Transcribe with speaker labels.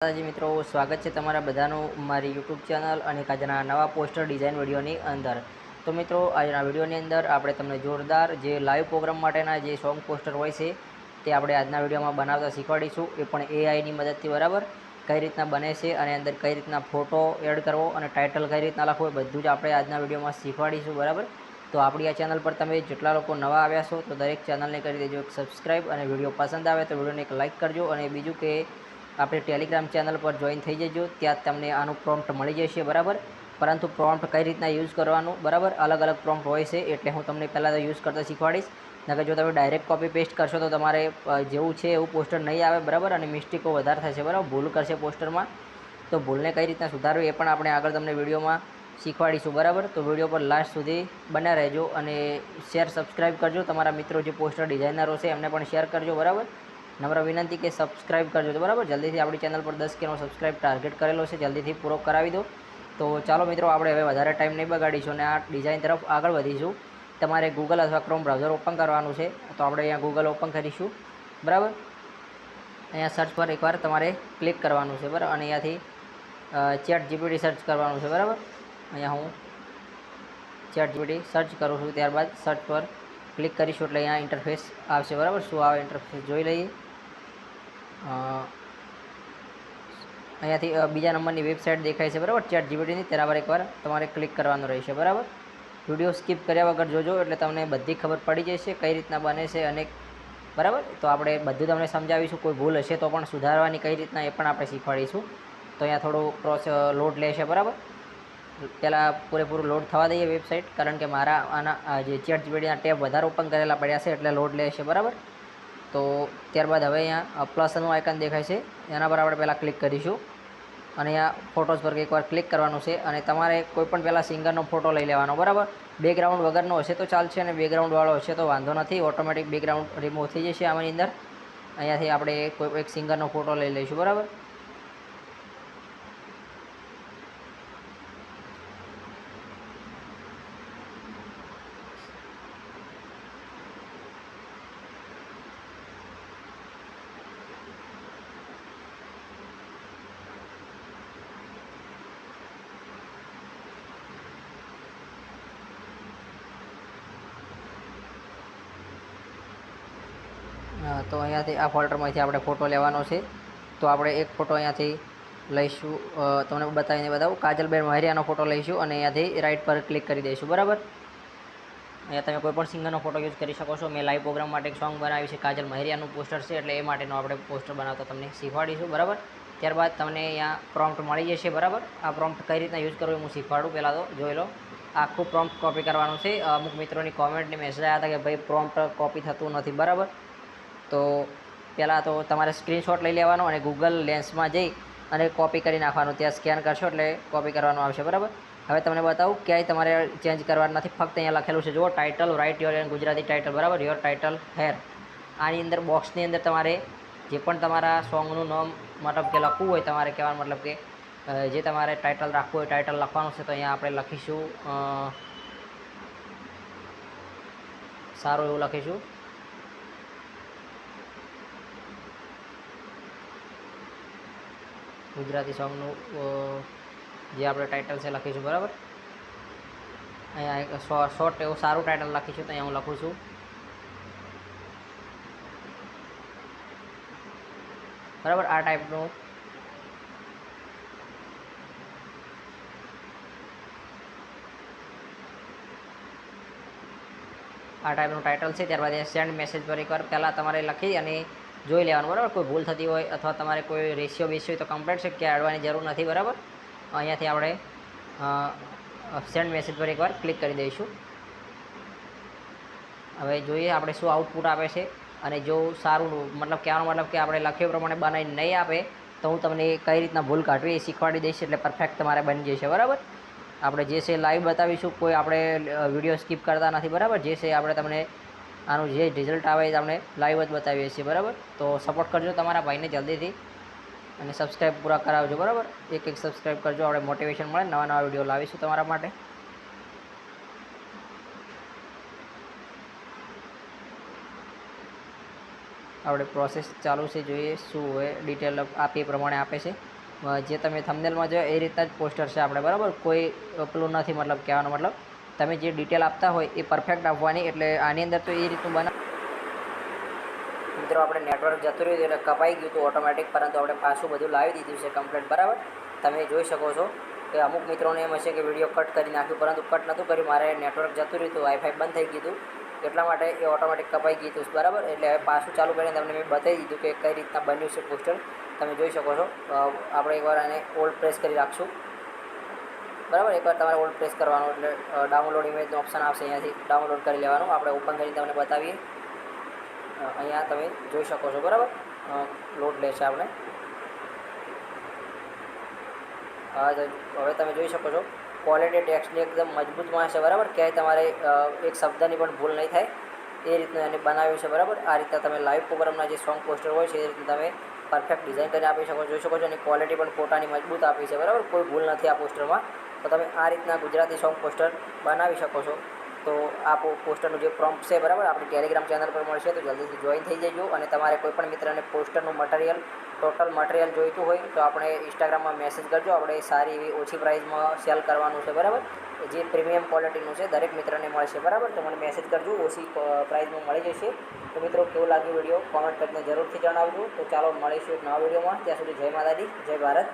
Speaker 1: जी मित्रों स्वागत है तमारा बधानु मारी यूट्यूब चैनल और આજના नवा पोस्टर डिजाइन विडियोनी अंदर। तो मित्रों આજના विडियोनी अंदर આપણે તમને जोरदार जे लाइव प्रोग्राम माटेना जे सॉन्ग पोस्टर होय छे ते આપણે આજના વિડિયોમાં બનાવતા શીખવાડીશું। એ પણ AI ની મદદથી બરાબર કઈ રીતના બને છે અને અંદર કઈ રીતના ફોટો એડ કરવો અને ટાઇટલ કઈ રીતના લખવું એ બધું જ આપણે આજના વિડિયોમાં શીખવાડીશું બરાબર। તો આપણી આ ચેનલ पर તમે જેટલા લોકો નવા આવ્યા છો તો દરેક ચેનલને કરી દેજો એક સબસ્ક્રાઇબ અને વિડિયો પસંદ આવે તો વિડિયોને એક લાઈક કરજો। અને બીજું કે આપણે ટેલિગ્राम चैनल पर जॉइन थी जजो त्या तमने आनु प्रॉम्प्ट मळी जशे बराबर। परंतु प्रॉम्प्ट कई रीतना यूज करवानुं बराबर अलग अलग प्रॉम्प्ट होय छे एटले हूँ तमने पहला तो यूज करता शीखवाड़ीश। नकर जो तमे डायरेक्ट कॉपी पेस्ट करशो तो तमारे जेवुं छे एवुं पोस्टर नहीं आवे बराबर अने मिस्टेको वधारे थशे बराबर भूल करशे पोस्टर में। तो भूलने कई रीतना सुधारवी ए पण आपणे आगळ तमने विडियो में शीखवाड़ीशुं बराबर। तो विडियो पर लास्ट सुधी बन्या रहेजो अने शेर सब्सक्राइब करजो। तमारा मित्रों जे पोस्टर डिजाइनरो छे एमने पण शेर करजो बराबर। नम्र विनंती के सब्सक्राइब करजो तो बराबर जल्दी थी अपनी चैनल पर 10 के सब्सक्राइब टार्गेट करेलो है जल्दी थी पूरो करावी दो। तो चलो मित्रों आपणे हवे वधारे टाइम नहीं बगाड़ीशुं ने आ डिजाइन तरफ आगळ वधीशुं। तमारे गूगल अथवा क्रोम ब्राउजर ओपन करवानुं छे तो आपणे अहींया गूगल ओपन करीशुं बराबर। अहींया सर्च पर एकवार तमारे क्लिक करवानुं छे बराबर अने अहींयाथी ChatGPT सर्च करवानुं छे बराबर। अहींया हूँ ChatGPT सर्च करूँ छुं त्यारबाद सर्च पर क्लिक करीशुं एटले अहींया इंटरफेस आवशे बराबर। शुं आवे इंटरफेस जोई लईए। अहींयाथी बीजा नंबरनी वेबसाइट देखाय छे बराबर ChatGPT नी तेना पर एकवार तमारे क्लिक करवानुं रहेशे बराबर। विडियो स्कीप कर्या वगर जोजो एटले तमने बधी खबर पड़ी जशे कई रीतना बने छे अने बराबर। तो आपणे बधुं तमने समजावीशुं कोई भूल हशे तो पण सुधारवानी कई रीतना ए पण आपणे शीखवाडीशुं। तो अहींया थोडो लोड लेशे बराबर। पहला पूरेपूरुं लोड थवा दईए वेबसाइट कारण के मारा आना जे ChatGPT ना टेब वधारे ओपन करेला पड्या छे एटले लोड लेशे बराबर। तो त्यारबाद हवे अहींया प्लसनुं आइकन देखाय छे एना पर आपणे पहेला क्लिक करीशुं अने अहींया फोटोज पर एकवार क्लिक करवानुं छे अने तमारे कोईपण पहेला सिंगरनो फोटो लई लेवानो बराबर। बेकग्राउंड वगरनो हशे तो चालशे अने बेकग्राउंड वाळो हशे तो वांधो नथी ऑटोमेटिक बेकग्राउंड रिमूव थई जशे आमानी अंदर। अहींयाथी आपणे कोई एक सिंगरनो फोटो लई लईशुं बराबर। तो अहींयाथी आ फोल्डरमांथी आपणे फोटो लेवानो छे। तो आपणे एक फोटो अहींयाथी लईशुं तमने बतावीने बतावुं काजलबेन महरियानो फोटो लईशुं अने अहींयाथी राइट पर क्लिक करी दईशुं बराबर। अहींया तमे कोईपण सिंगरनो फोटो यूज करी शको छो। मैं लाइव प्रोग्राम माटे एक सॉन्ग बनाव्युं छे काजल महरियानुं पोस्टर छे एटले ए माटेनो आपणे पोस्टर बनावता तमने शीखवाडीशुं बराबर। त्यारबाद तमने अहींया प्रॉम्प्ट मळी जशे बराबर। आ प्रॉम्प्ट कई रीतना यूज करवुं हूँ शीखवाडुं पहेला तो जोई लो। आखुं प्रॉम्प्ट कॉपी करवानुं छे। अमुक मित्रोनी कॉमेंट ने मेसेज आव्या हता के भाई प्रॉम्प्ट कॉपी थतुं नथी बराबर। तो पहला तो तमारे स्क्रीनशॉट लई लेवानो अने गूगल लेंस में जई अने कॉपी करी नाखवानुं त्यां स्केन करशो एटले कॉपी करवानुं आवशे बराबर। हवे तमने बतावुं क्यांय तमारे चेन्ज करवानुं नथी फक्त अहींया लखेलुं छे जुओ title write your in Gujarati title बराबर योर टाइटल हेर। आनी अंदर बॉक्सनी अंदर तमारे जे पण तमारा सॉन्गनुं नाम मतलब के लखवुं होय तमारे कहेवानो मतलब के जे तमारे टाइटल राखवुं होय टाइटल लखवानुं छे। तो अहींया आपणे लखीशुं सारुं एवुं लखीशुं गुजराती सॉन्गनुं जे आपणे टाइटल छे लखीशुं बराबर। अहींया एक शॉर्ट एवुं सारुं टाइटल लखीशुं तो अहींया हुं लखुं छुं बराबर। आ टाइपनुं आ टाइपनुं टाइटल छे। त्यारबाद अहींया सेंड मेसेज पर एकवार पहेला तमारे लखी अने जोई लेवानुं बराबर। कोई भूल थती होय अथवा तमारे कोई रेशियो बेशियो तो कम्प्लीट छे क्यांय अडवानी जरूर नथी बराबर। अहींयाथी आपणे सेंड मेसेज पर एकवार क्लिक करी दईशुं। हवे जोईए आपणे शुं आउटपुट आवे छे अने जो सारुं मतलब कहेवानो मतलब के आपणे लख्या प्रमाणे बनावीने नहीं आपे तो हूँ तमने कई रीतना भूल काढवी ए शीखवाडी दईश एटले परफेक्ट तमारे बनी जशे बराबर। આપણે જે છે લાઈવ બતાવીશું કોઈ આપણે વિડીયો સ્કીપ કરતા નથી બરાબર। જે છે આપણે તમને આનું જે રિઝલ્ટ આવે એ તમને લાઈવ જ બતાવીએ છીએ બરાબર। તો સપોર્ટ કરજો તમારા ભાઈને જલ્દીથી અને સબસ્ક્રાઈબ પૂરા કરાવજો બરાબર। એક એક સબસ્ક્રાઈબ કરજો આપણે મોટિવેશન મળે નવા નવા વિડીયો લાવીશું તમારા માટે। આપણે પ્રોસેસ ચાલુ છે, જોઈએ શું હોય ડિટેલ આપી એ પ્રમાણે આપે છે. જે તમે થંબનેલમાં જો એ રીતના જ પોસ્ટર છે આપણે, બરાબર. કોઈ પેલું નથી, મતલબ કહેવાનો મતલબ તમે જે ડિટેલ આપતા હોય એ પરફેક્ટ આપવાની. એટલે આની અંદર તો એ રીતનું મિત્રો આપણે નેટવર્ક જતું રહ્યું એટલે કપાઈ ગયું હતું ઓટોમેટિક, પરંતુ આપણે પાછું બધું લાવી દીધું છે કમ્પ્લીટ, બરાબર. તમે જોઈ શકો છો કે અમુક મિત્રોને એમ હશે કે વિડીયો કટ કરી નાખ્યું, પરંતુ કટ નહોતું કર્યું. મારે નેટવર્ક જતું રહ્યું હતું, વાઈફાઈ બંધ થઈ ગયું હતું, એટલા માટે એ ઓટોમેટિક કપાઈ ગયું હતું, બરાબર. એટલે હવે પાછું ચાલુ કરીને તમને મેં બતાવી દીધું કે કઈ રીતના બન્યું છે પોસ્ટર. તમે જોઈ શકો છો. આપણે એકવાર આને ઓલ્ડ પ્રેસ કરી રાખશું, બરાબર. એકવાર તમારે ઓલ્ડ પ્રેસ કરવાનું એટલે ડાઉનલોડ ઇમેજનું ઓપ્શન આવશે, અહીંયાથી ડાઉનલોડ કરી લેવાનું. આપણે ઓપન કરીને તમને બતાવીએ. અહીંયા તમે જોઈ શકો છો, બરાબર. લોડ લે છે આપણે. હવે તમે જોઈ શકો છો ક્વોલિટી ટેક્સ્ટની એકદમ મજબૂતમાં છે, બરાબર. ક્યાંય તમારે એક શબ્દની પણ ભૂલ નહીં થાય એ રીતનું એને બનાવ્યું છે, બરાબર. આ રીતના તમે લાઈવ પ્રોગ્રામના જે સોંગ પોસ્ટર હોય છે એ રીતનું તમે પરફેક્ટ ડિઝાઇન કરીને આપી શકો, જોઈ શકો છો. અને ક્વોલિટી પણ ફોટાની મજબૂત આપી છે, બરાબર. કોઈ ભૂલ નથી આ પોસ્ટરમાં. તો તમે આ રીતના ગુજરાતી સોંગ પોસ્ટર બનાવી શકો છો. તો આ પોસ્ટરનું જે પ્રોમ્પ્ટ છે, બરાબર, આપણી ટેલિગ્રામ ચેનલ પર મળશે, તો જલ્દીથી જોઈન થઈ જજો. અને તમારે કોઈપણ મિત્રને પોસ્ટરનું મટીરિયલ, ટોટલ મટીરિયલ જોઈતું હોય તો આપણે ઇન્સ્ટાગ્રામમાં મેસેજ કરજો. આપણે સારી એવી ઓછી પ્રાઇસમાં સેલ કરવાનું છે, બરાબર. જે પ્રીમિયમ ક્વોલિટીનું છે દરેક મિત્રને મળશે, બરાબર. તો મને મેસેજ કરજો, ઓછી પ્રાઇસમાં મળી જશે. તો મિત્રો કેવું લાગ્યું વિડીયો કોમેન્ટ કરીને જરૂરથી જણાવજો. તો ચાલો મળીશું એક નવા વિડીયોમાં. ત્યાં સુધી જય માતાજી, જય ભારત.